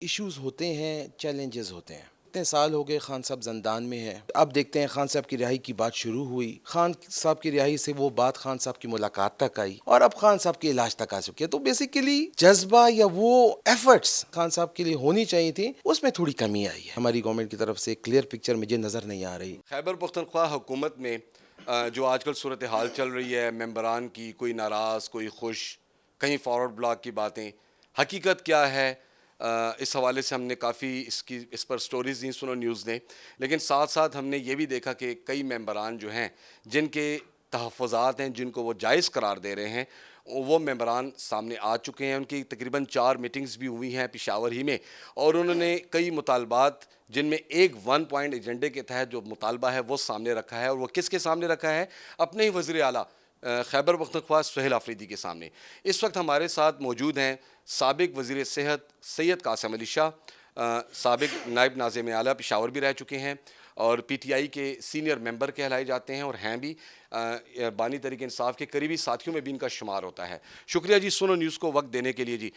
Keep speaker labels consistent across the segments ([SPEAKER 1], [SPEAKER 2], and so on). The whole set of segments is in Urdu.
[SPEAKER 1] ایشوز ہوتے ہیں، چیلنجز ہوتے ہیں. اتنے سال ہو گئے خان صاحب زندان میں ہیں. اب دیکھتے ہیں خان صاحب کی رہائی کی بات شروع ہوئی. خان صاحب کی رہائی سے وہ بات خان صاحب کی ملاقات تک آئی اور اب خان صاحب کے علاج تک آ چکی ہے. تو بیسیکلی جذبہ یا وہ ایفرٹس خان صاحب کے لیے ہونی چاہیے تھی، اس میں تھوڑی کمی آئی ہے. ہماری گورنمنٹ کی طرف سے کلیئر پکچر مجھے نظر نہیں آ رہی.
[SPEAKER 2] خیبر پختونخوا حکومت میں جو آج کل صورتحال چل رہی ہے، ممبران کی کوئی ناراض، کوئی خوش، کہیں فارورڈ بلاک کی باتیں، حقیقت کیا ہے؟ اس حوالے سے ہم نے کافی اس پر سٹوریز دی سنو نیوز نے، لیکن ساتھ ساتھ ہم نے یہ بھی دیکھا کہ کئی ممبران جو ہیں جن کے تحفظات ہیں، جن کو وہ جائز قرار دے رہے ہیں، وہ ممبران سامنے آ چکے ہیں. ان کی تقریباً 4 میٹنگز بھی ہوئی ہیں پشاور ہی میں، اور انہوں نے کئی مطالبات، جن میں ایک 1 پوائنٹ ایجنڈے کے تحت جو مطالبہ ہے وہ سامنے رکھا ہے. اور وہ کس کے سامنے رکھا ہے؟ اپنے ہی وزیر اعلیٰ خیبر پختونخوا سہیل آفریدی کے سامنے. اس وقت ہمارے ساتھ موجود ہیں سابق وزیر صحت سید قاسم علی شاہ، سابق نائب ناظم اعلیٰ پشاور بھی رہ چکے ہیں، اور پی ٹی آئی کے سینئر ممبر کہلائے جاتے ہیں، اور ہیں بھی بانی تحریک انصاف کے قریبی ساتھیوں میں بھی ان کا شمار ہوتا ہے. شکریہ جی سنو نیوز کو وقت دینے کے لیے. جی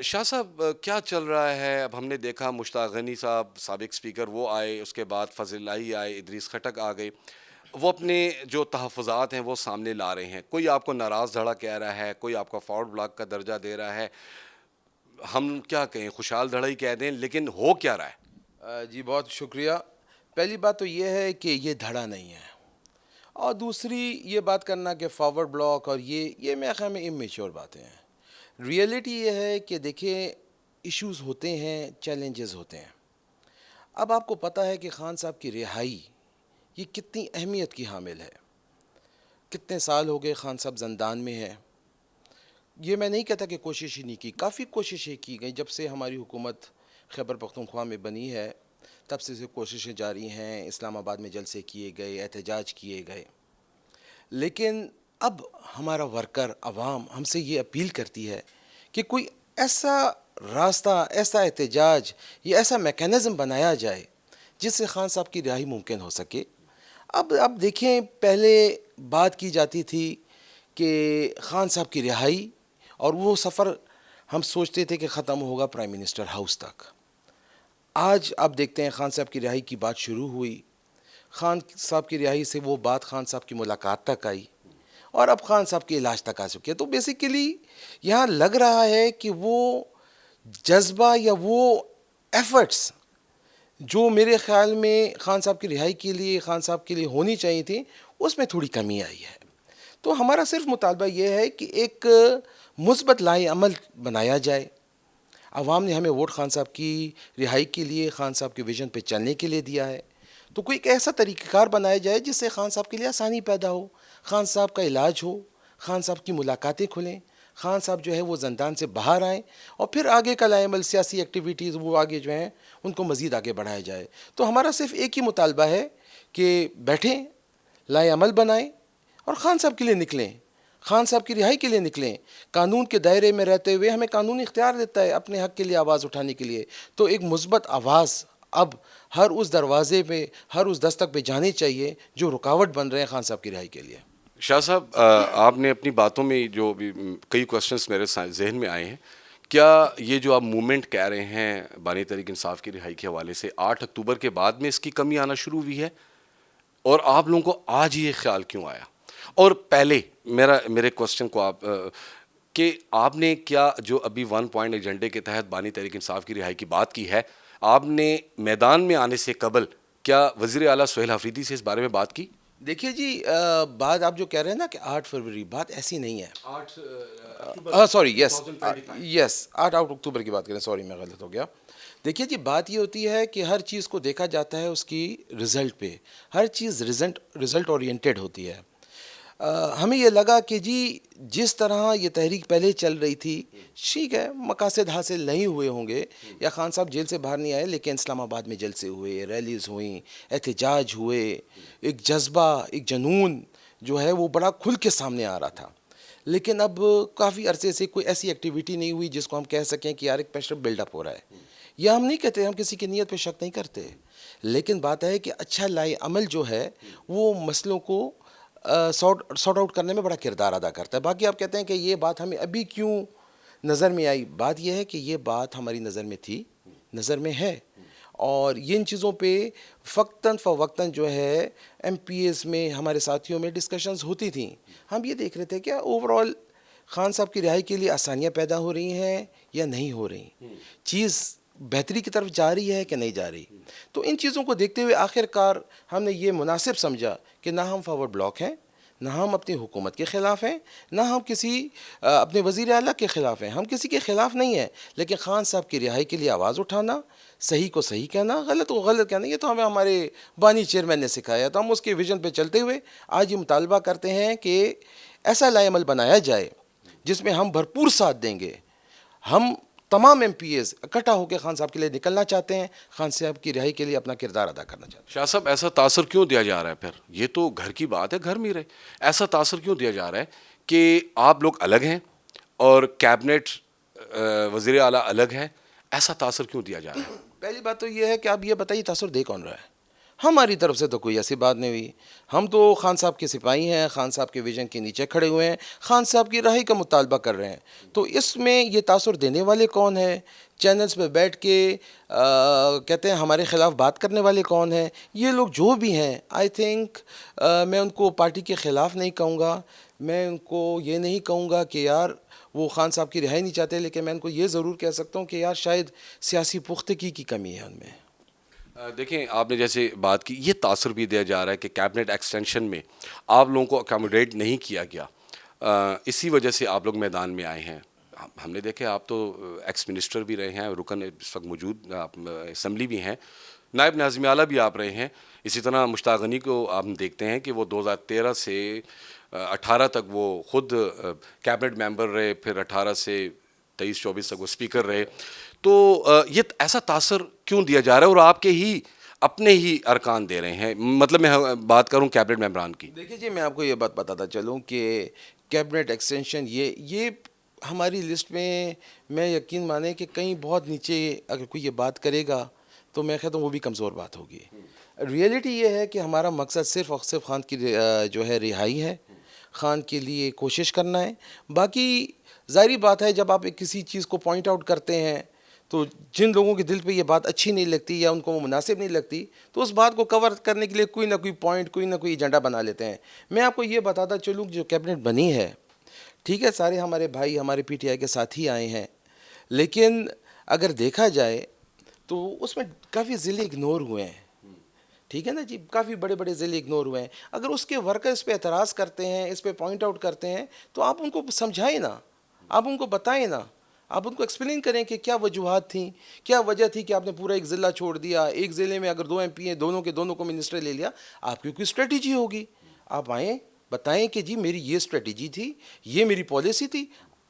[SPEAKER 2] شاہ صاحب، کیا چل رہا ہے؟ اب ہم نے دیکھا مشتاق غنی صاحب سابق اسپیکر وہ آئے، اس کے بعد فضل الہی آئے، ادریس خٹک آ گئے، وہ اپنے جو تحفظات ہیں وہ سامنے لا رہے ہیں. کوئی آپ کو ناراض دھڑا کہہ رہا ہے، کوئی آپ کو فارورڈ بلاک کا درجہ دے رہا ہے. ہم کیا کہیں، خوشحال دھڑا ہی کہہ دیں، لیکن ہو کیا رہا ہے؟
[SPEAKER 1] جی بہت شکریہ. پہلی بات تو یہ ہے کہ یہ دھڑا نہیں ہے، اور دوسری یہ بات کرنا کہ فارورڈ بلاک اور یہ میرے خیال میں امیچور باتیں ہیں. ریئلٹی یہ ہے کہ دیکھیں، ایشوز ہوتے ہیں، چیلنجز ہوتے ہیں. اب آپ کو پتہ ہے کہ خان صاحب کی رہائی یہ کتنی اہمیت کی حامل ہے. کتنے سال ہو گئے خان صاحب زندان میں ہیں. یہ میں نہیں کہتا کہ کوشش ہی نہیں کی، کافی کوششیں کی گئی. جب سے ہماری حکومت خیبر پختونخوا میں بنی ہے تب سے کوششیں جاری ہیں. اسلام آباد میں جلسے کیے گئے، احتجاج کیے گئے، لیکن اب ہمارا ورکر عوام ہم سے یہ اپیل کرتی ہے کہ کوئی ایسا راستہ، ایسا احتجاج یا ایسا میکینزم بنایا جائے جس سے خان صاحب کی رہائی ممکن ہو سکے. اب دیکھیں، پہلے بات کی جاتی تھی کہ خان صاحب کی رہائی، اور وہ سفر ہم سوچتے تھے کہ ختم ہوگا پرائم منسٹر ہاؤس تک. آج اب دیکھتے ہیں خان صاحب کی رہائی کی بات شروع ہوئی. خان صاحب کی رہائی سے وہ بات خان صاحب کی ملاقات تک آئی، اور اب خان صاحب کے علاج تک آ چکی ہے. تو بیسیکلی یہاں لگ رہا ہے کہ وہ جذبہ یا وہ ایفرٹس جو میرے خیال میں خان صاحب کی رہائی کے لیے، خان صاحب کے لیے ہونی چاہیے تھی، اس میں تھوڑی کمی آئی ہے. تو ہمارا صرف مطالبہ یہ ہے کہ ایک مثبت لائحہ عمل بنایا جائے. عوام نے ہمیں ووٹ خان صاحب کی رہائی کے لیے، خان صاحب کے ویژن پہ چلنے کے لیے دیا ہے. تو کوئی ایک ایسا طریقہ کار بنایا جائے جس سے خان صاحب کے لیے آسانی پیدا ہو، خان صاحب کا علاج ہو، خان صاحب کی ملاقاتیں کھلیں، خان صاحب جو ہے وہ زندان سے باہر آئیں، اور پھر آگے کا لائحہ عمل، سیاسی ایکٹیویٹیز وہ آگے جو ہیں ان کو مزید آگے بڑھایا جائے. تو ہمارا صرف ایک ہی مطالبہ ہے کہ بیٹھیں، لائحہ عمل بنائیں اور خان صاحب کے لیے نکلیں، خان صاحب کی رہائی کے لیے نکلیں. قانون کے دائرے میں رہتے ہوئے ہمیں قانون اختیار دیتا ہے اپنے حق کے لیے آواز اٹھانے کے لیے. تو ایک مثبت آواز اب ہر اس دروازے پہ، ہر اس دستک پہ جانی چاہیے جو رکاوٹ بن رہے ہیں خان صاحب کی رہائی کے لیے.
[SPEAKER 2] شاہ صاحب، آپ نے اپنی باتوں میں جو بھی کئی کوشچنس میرے ذہن میں آئے ہیں. کیا یہ جو آپ موومنٹ کہہ رہے ہیں بانی تحریک انصاف کی رہائی کے حوالے سے، 8 اکتوبر کے بعد میں اس کی کمی آنا شروع ہوئی ہے؟ اور آپ لوگوں کو آج یہ خیال کیوں آیا؟ اور پہلے میرے کوشچن کو کہ آپ نے کیا جو ابھی 1 پوائنٹ ایجنڈے کے تحت بانی تحریک انصاف کی رہائی کی بات کی ہے، آپ نے میدان میں آنے سے قبل کیا وزیر اعلیٰ سہیل آفریدی سے اس بارے میں بات کی؟
[SPEAKER 1] دیکھیے جی، بات آپ جو کہہ رہے ہیں نا کہ 8 فروری، بات ایسی نہیں ہے.
[SPEAKER 2] 8
[SPEAKER 1] سوری، یس 8 اکتوبر کی بات کریں، سوری میں غلط ہو گیا. دیکھیے جی، بات یہ ہوتی ہے کہ ہر چیز کو دیکھا جاتا ہے اس کی رزلٹ پہ. ہر چیز رزلٹ اورینٹیڈ ہوتی ہے. ہمیں یہ لگا کہ جی جس طرح یہ تحریک پہلے چل رہی تھی، ٹھیک ہے، مقاصد حاصل نہیں ہوئے ہوں گے، یا خان صاحب جیل سے باہر نہیں آئے، لیکن اسلام آباد میں جلسے ہوئے، ریلیز ہوئیں، احتجاج ہوئے، ایک جذبہ، ایک جنون جو ہے وہ بڑا کھل کے سامنے آ رہا تھا. لیکن اب کافی عرصے سے کوئی ایسی ایکٹیویٹی نہیں ہوئی جس کو ہم کہہ سکیں کہ یار ایک پریشر بلڈ اپ ہو رہا ہے. یہ ہم نہیں کہتے، ہم کسی کی نیت پہ شک نہیں کرتے، لیکن بات ہے کہ اچھا لائحہ عمل جو ہے وہ مسئلوں کو سارٹ آؤٹ کرنے میں بڑا کردار ادا کرتا ہے. باقی آپ کہتے ہیں کہ یہ بات ہمیں ابھی کیوں نظر میں آئی، بات یہ ہے کہ یہ بات ہماری نظر میں تھی. نظر میں ہے، اور یہ ان چیزوں پہ وقتاً فوقتاً جو ہے ایم پی ایز میں ہمارے ساتھیوں میں ڈسکشنز ہوتی تھیں. ہم یہ دیکھ رہے تھے کہ اوور آل خان صاحب کی رہائی کے لیے آسانیاں پیدا ہو رہی ہیں یا نہیں ہو رہی، چیز بہتری کی طرف جا رہی ہے کہ نہیں جا رہی. تو ان چیزوں کو دیکھتے ہوئے آخر کار ہم نے یہ مناسب سمجھا کہ نہ ہم فارورڈ بلاک ہیں، نہ ہم اپنی حکومت کے خلاف ہیں، نہ ہم کسی اپنے وزیر اعلیٰ کے خلاف ہیں. ہم کسی کے خلاف نہیں ہیں، لیکن خان صاحب کی رہائی کے لیے آواز اٹھانا، صحیح کو صحیح کہنا، غلط کو غلط کہنا، یہ تو ہمیں ہمارے بانی چیئرمین نے سکھایا. تو ہم اس کے ویژن پہ چلتے ہوئے آج یہ مطالبہ کرتے ہیں کہ ایسا لائے عمل بنایا جائے جس میں ہم بھرپور ساتھ دیں گے. ہم تمام ایم پی ایز اکٹھا ہو کے خان صاحب کے لیے نکلنا چاہتے ہیں، خان صاحب کی رہائی کے لیے اپنا کردار ادا کرنا چاہتے ہیں.
[SPEAKER 2] شاہ صاحب ایسا تاثر کیوں دیا جا رہا ہے پھر؟ یہ تو گھر کی بات ہے، گھر میں رہے. ایسا تاثر کیوں دیا جا رہا ہے کہ آپ لوگ الگ ہیں اور کیبنٹ وزیر اعلیٰ الگ ہے؟ ایسا تاثر کیوں دیا جا رہا ہے؟
[SPEAKER 1] پہلی بات تو یہ ہے کہ آپ یہ بتائیے تاثر دے کون رہا ہے؟ ہماری طرف سے تو کوئی ایسی بات نہیں ہوئی. ہم تو خان صاحب کے سپاہی ہیں، خان صاحب کے ویژن کے نیچے کھڑے ہوئے ہیں، خان صاحب کی رہائی کا مطالبہ کر رہے ہیں. تو اس میں یہ تاثر دینے والے کون ہیں؟ چینلز پہ بیٹھ کے کہتے ہیں ہمارے خلاف بات کرنے والے کون ہیں؟ یہ لوگ جو بھی ہیں، آئی تھنک میں ان کو پارٹی کے خلاف نہیں کہوں گا، میں ان کو یہ نہیں کہوں گا کہ یار وہ خان صاحب کی رہائی نہیں چاہتے، لیکن میں ان کو یہ ضرور کہہ سکتا ہوں کہ یار شاید سیاسی پختگی کی کمی ہے ان میں.
[SPEAKER 2] دیکھیں آپ نے جیسے بات کی، یہ تاثر بھی دیا جا رہا ہے کہ کیبنٹ ایکسٹینشن میں آپ لوگوں کو اکاموڈیٹ نہیں کیا گیا، اسی وجہ سے آپ لوگ میدان میں آئے ہیں. ہم نے دیکھے آپ تو ایکس منسٹر بھی رہے ہیں، رکن اس وقت موجود اسمبلی بھی ہیں، نائب ناظم اعلیٰ بھی آپ رہے ہیں. اسی طرح مشتاق غنی کو آپ دیکھتے ہیں کہ وہ 2013 سے 18 تک وہ خود کیبنٹ ممبر رہے، پھر 18 سے 23-24 تک وہ اسپیکر رہے. تو یہ ایسا تاثر کیوں دیا جا رہا ہے اور آپ کے ہی اپنے ہی ارکان دے رہے ہیں؟ مطلب میں بات کروں کیبنٹ ممبران کی.
[SPEAKER 1] دیکھیے جی، میں آپ کو یہ بات بتاتا چلوں کہ کیبنٹ ایکسٹینشن یہ ہماری لسٹ میں یقین مانیں کہ کہیں بہت نیچے اگر کوئی یہ بات کرے گا تو میں کہتا ہوں وہ بھی کمزور بات ہوگی. ریئلٹی یہ ہے کہ ہمارا مقصد صرف اور صرف خان کی جو ہے رہائی ہے، خان کے لیے کوشش کرنا ہے. باقی ظاہری بات ہے جب آپ کسی چیز کو پوائنٹ آؤٹ کرتے ہیں تو جن لوگوں کے دل پہ یہ بات اچھی نہیں لگتی یا ان کو وہ مناسب نہیں لگتی تو اس بات کو کور کرنے کے لیے کوئی نہ کوئی پوائنٹ، کوئی نہ کوئی ایجنڈا بنا لیتے ہیں. میں آپ کو یہ بتاتا چلوں جو کیبنٹ بنی ہے، ٹھیک ہے سارے ہمارے بھائی ہمارے پی ٹی آئی کے ساتھ ہی آئے ہیں، لیکن اگر دیکھا جائے تو اس میں کافی ضلع اگنور ہوئے ہیں. ٹھیک ہے نا جی، کافی بڑے بڑے ضلع اگنور ہوئے ہیں. اگر اس کے ورکر اس پہ اعتراض کرتے ہیں، اس پہ پوائنٹ آؤٹ کرتے ہیں تو آپ ان کو سمجھائیں نا، آپ ان کو بتائیں نا، آپ ان کو ایکسپلین کریں کہ کیا وجوہات تھیں، کیا وجہ تھی کہ آپ نے پورا ایک ضلع چھوڑ دیا. ایک ضلع میں اگر 2 ایم پی ہیں، دونوں کے دونوں کو منسٹر لے لیا، آپ کی کوئی اسٹریٹجی ہوگی. آپ آئیں بتائیں کہ جی میری یہ اسٹریٹجی تھی، یہ میری پالیسی تھی.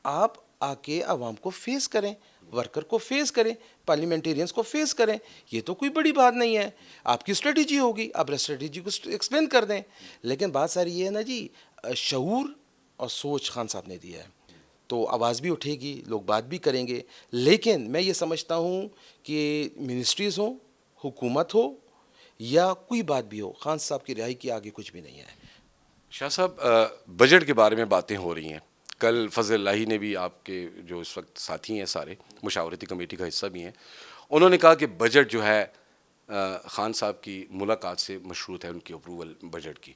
[SPEAKER 1] آپ آ کے عوام کو فیس کریں، ورکر کو فیس کریں، پارلیمنٹیرینس کو فیس کریں. یہ تو کوئی بڑی بات نہیں ہے. آپ کی اسٹریٹجی ہوگی، آپ اسٹریٹجی کو ایکسپلین کر دیں. لیکن بات ساری یہ ہے نا جی، شعور اور سوچ خان صاحب نے دیا ہے تو آواز بھی اٹھے گی، لوگ بات بھی کریں گے. لیکن میں یہ سمجھتا ہوں کہ منسٹریز ہوں، حکومت ہو یا کوئی بات بھی ہو، خان صاحب کی رہائی کے آگے کچھ بھی نہیں ہے.
[SPEAKER 2] شاہ صاحب بجٹ کے بارے میں باتیں ہو رہی ہیں. کل فضل اللہ نے بھی، آپ کے جو اس وقت ساتھی ہیں سارے مشاورتی کمیٹی کا حصہ بھی ہیں، انہوں نے کہا کہ بجٹ جو ہے خان صاحب کی ملاقات سے مشروط ہے، ان کی اپروول بجٹ کی.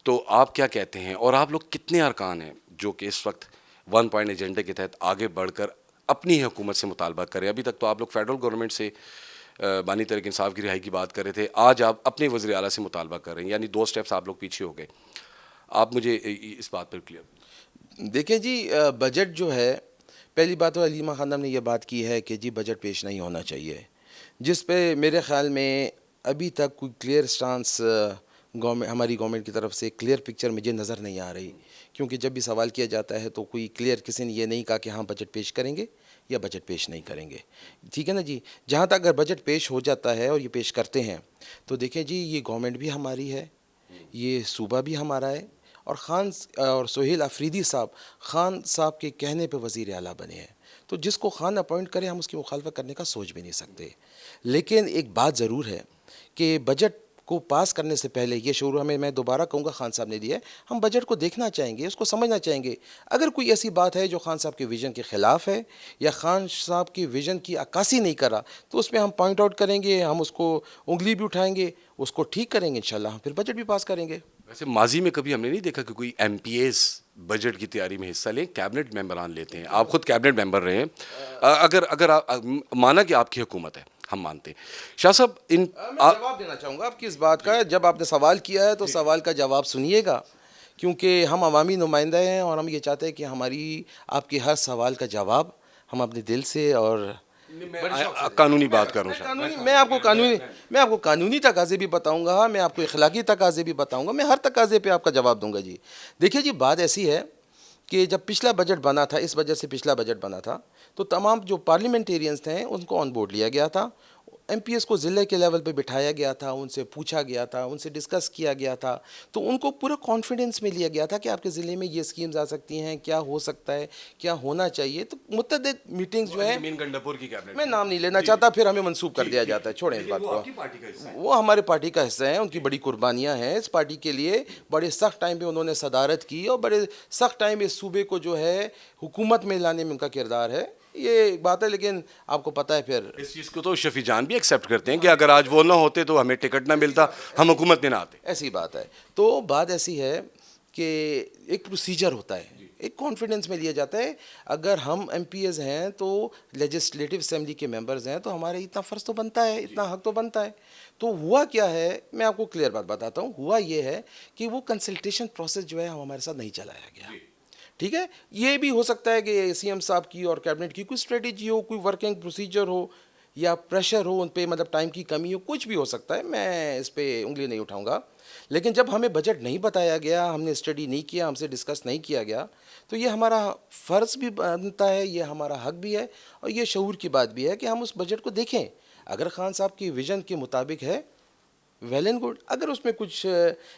[SPEAKER 2] تو آپ کیا کہتے ہیں اور آپ لوگ کتنے ارکان ہیں جو کہ اس وقت 1 پوائنٹ ایجنڈے کے تحت آگے بڑھ کر اپنی حکومت سے مطالبہ کریں؟ ابھی تک تو آپ لوگ فیڈرل گورنمنٹ سے بانی تحریک انصاف کی رہائی کی بات کر رہے تھے، آج آپ اپنے وزیر اعلیٰ سے مطالبہ کر رہے ہیں، یعنی 2 سٹیپس آپ لوگ پیچھے ہو گئے. آپ مجھے اس بات پر کلیئر.
[SPEAKER 1] دیکھیں جی، بجٹ جو ہے، پہلی بات تو علیمہ خانم نے یہ بات کی ہے کہ جی بجٹ پیش نہیں ہونا چاہیے، جس پہ میرے خیال میں ابھی تک کوئی کلیئر سٹانس ہماری گورنمنٹ کی طرف سے کلیئر پکچر مجھے نظر نہیں آ رہی. کیونکہ جب بھی سوال کیا جاتا ہے تو کوئی کلیئر کسی نے یہ نہیں کہا کہ ہاں بجٹ پیش کریں گے یا بجٹ پیش نہیں کریں گے. ٹھیک ہے نا جی. جہاں تک اگر بجٹ پیش ہو جاتا ہے اور یہ پیش کرتے ہیں تو دیکھیں جی، یہ گورنمنٹ بھی ہماری ہے، یہ صوبہ بھی ہمارا ہے، اور خان اور سہیل آفریدی صاحب خان صاحب کے کہنے پہ وزیر اعلیٰ بنے ہیں. تو جس کو خان اپوائنٹ کرے ہم اس کی مخالفت کرنے کا سوچ بھی نہیں سکتے. لیکن ایک بات ضرور ہے کہ بجٹ کو پاس کرنے سے پہلے یہ شعور ہمیں، میں دوبارہ کہوں گا، خان صاحب نے دیا ہے. ہم بجٹ کو دیکھنا چاہیں گے، اس کو سمجھنا چاہیں گے. اگر کوئی ایسی بات ہے جو خان صاحب کے ویژن کے خلاف ہے یا خان صاحب کی ویژن کی عکاسی نہیں کرا، تو اس میں ہم پوائنٹ آؤٹ کریں گے، ہم اس کو انگلی بھی اٹھائیں گے، اس کو ٹھیک کریں گے، انشاءاللہ ہم پھر بجٹ بھی پاس کریں گے.
[SPEAKER 2] ویسے ماضی میں کبھی ہم نے نہیں دیکھا کہ کوئی ایم پی ایز بجٹ کی تیاری میں حصہ لیں، کیبنٹ ممبران لیتے ہیں. آپ خود کیبنٹ ممبر رہے ہیں. اگر مانا کہ آپ کی حکومت ہے، ہم مانتے ہیں شاہ صاحب ان
[SPEAKER 1] میں جواب دینا چاہوں گا آپ کی اس بات کا. جب آپ نے سوال کیا ہے تو سوال کا جواب سنیے گا، کیونکہ ہم عوامی نمائندہ ہیں اور ہم یہ چاہتے ہیں کہ ہماری آپ کے ہر سوال کا جواب ہم اپنے دل سے اور
[SPEAKER 2] قانونی بات کروں شاہ.
[SPEAKER 1] میں آپ کو قانونی تقاضے بھی بتاؤں گا، میں آپ کو اخلاقی تقاضے بھی بتاؤں گا، میں ہر تقاضے پہ آپ کا جواب دوں گا جی. دیکھیے جی، بات ایسی ہے کہ جب پچھلا بجٹ بنا تھا، اس بجٹ سے پچھلا بجٹ بنا تھا، تو تمام جو پارلیمنٹیرینز تھے ان کو آن بورڈ لیا گیا تھا. ایم پی ایس کو ضلع کے لیول پہ بٹھایا گیا تھا، ان سے پوچھا گیا تھا، ان سے ڈسکس کیا گیا تھا. تو ان کو پورا کانفیڈنس میں لیا گیا تھا کہ آپ کے ضلع میں یہ اسکیمز آ سکتی ہیں، کیا ہو سکتا ہے، کیا ہونا چاہیے. تو متعدد میٹنگز جو ہیں،
[SPEAKER 2] مین گنڈاپور کی کیبنٹ
[SPEAKER 1] میں نام نہیں لینا چاہتا، پھر ہمیں منسوخ کر دیا جاتا ہے. چھوڑیں اس بات کو. وہ ہمارے پارٹی کا حصہ ہیں، ان کی بڑی قربانیاں ہیں اس پارٹی کے لیے. بڑے سخت ٹائم پہ انہوں نے صدارت کی اور بڑے سخت ٹائم اس صوبے کو جو ہے حکومت میں لانے میں ان کا کردار ہے. یہ ایک بات ہے، لیکن آپ کو پتہ ہے پھر
[SPEAKER 2] اس چیز کو تو شفیع جان بھی ایکسیپٹ کرتے ہیں کہ اگر آج وہ نہ ہوتے تو ہمیں ٹکٹ نہ ملتا، ہم حکومت میں نہ آتے.
[SPEAKER 1] ایسی بات ہے. تو بات ایسی ہے کہ ایک پروسیجر ہوتا ہے، ایک کانفیڈنس میں لیا جاتا ہے. اگر ہم ایم پی ایز ہیں تو لیجسلیٹو اسمبلی کے ممبرز ہیں، تو ہمارے اتنا فرض تو بنتا ہے، اتنا حق تو بنتا ہے. تو ہوا کیا ہے، میں آپ کو کلیئر بات بتاتا ہوں. ہوا یہ ہے کہ وہ کنسلٹیشن پروسیس جو ہے ہمارے ساتھ نہیں چلایا گیا. ٹھیک ہے، یہ بھی ہو سکتا ہے کہ سی ایم صاحب کی اور کیبنٹ کی کوئی اسٹریٹجی ہو، کوئی ورکنگ پروسیجر ہو، یا پریشر ہو ان پہ، مطلب ٹائم کی کمی ہو، کچھ بھی ہو سکتا ہے. میں اس پہ انگلی نہیں اٹھاؤں گا. لیکن جب ہمیں بجٹ نہیں بتایا گیا، ہم نے اسٹڈی نہیں کیا، ہم سے ڈسکس نہیں کیا گیا، تو یہ ہمارا فرض بھی بنتا ہے، یہ ہمارا حق بھی ہے، اور یہ شعور کی بات بھی ہے کہ ہم اس بجٹ کو دیکھیں. اگر خان صاحب کی ویژن کے مطابق ہے، ویل اینڈ گڈ. اگر اس میں کچھ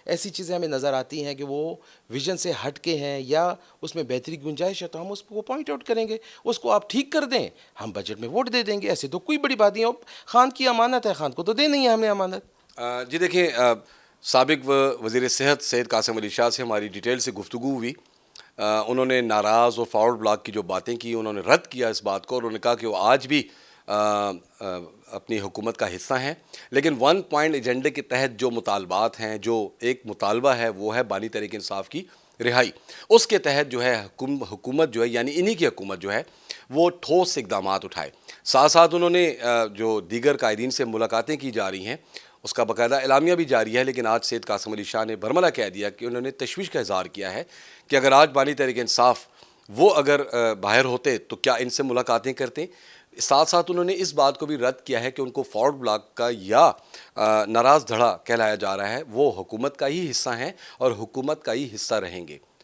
[SPEAKER 1] ایسی چیزیں ہمیں نظر آتی ہیں کہ وہ ویژن سے ہٹ کے ہیں یا اس میں بہتری کی گنجائش ہے، تو ہم اس کو پوائنٹ آؤٹ کریں گے. اس کو آپ ٹھیک کر دیں، ہم بجٹ میں ووٹ دے دیں گے. ایسے تو کوئی بڑی بات نہیں ہے. خان کی امانت ہے، خان کو تو دینی ہے ہم نے امانت.
[SPEAKER 2] جی دیکھیں، سابق وزیر صحت سید قاسم علی شاہ سے ہماری ڈیٹیل سے گفتگو ہوئی. انہوں نے ناراض اور فارورڈ بلاک کی جو باتیں کی، انہوں نے رد کیا اس بات کو، اور انہوں نے کہا کہ وہ آج بھی اپنی حکومت کا حصہ ہیں. لیکن ون پوائنٹ ایجنڈے کے تحت جو مطالبات ہیں، جو ایک مطالبہ ہے وہ ہے بانی تحریک انصاف کی رہائی. اس کے تحت جو ہے حکومت جو ہے، یعنی انہی کی حکومت جو ہے، وہ ٹھوس اقدامات اٹھائے. ساتھ ساتھ انہوں نے جو دیگر قائدین سے ملاقاتیں کی جا رہی ہیں اس کا باقاعدہ اعلامیہ بھی جاری ہے. لیکن آج سید قاسم علی شاہ نے برملا کہہ دیا کہ انہوں نے تشویش کا اظہار کیا ہے کہ اگر آج بانی تحریک انصاف وہ اگر باہر ہوتے تو کیا ان سے ملاقاتیں کرتے. ساتھ ساتھ انہوں نے اس بات کو بھی رد کیا ہے کہ ان کو فارورڈ بلاک کا یا ناراض دھڑا کہلایا جا رہا ہے، وہ حکومت کا ہی حصہ ہیں اور حکومت کا ہی حصہ رہیں گے.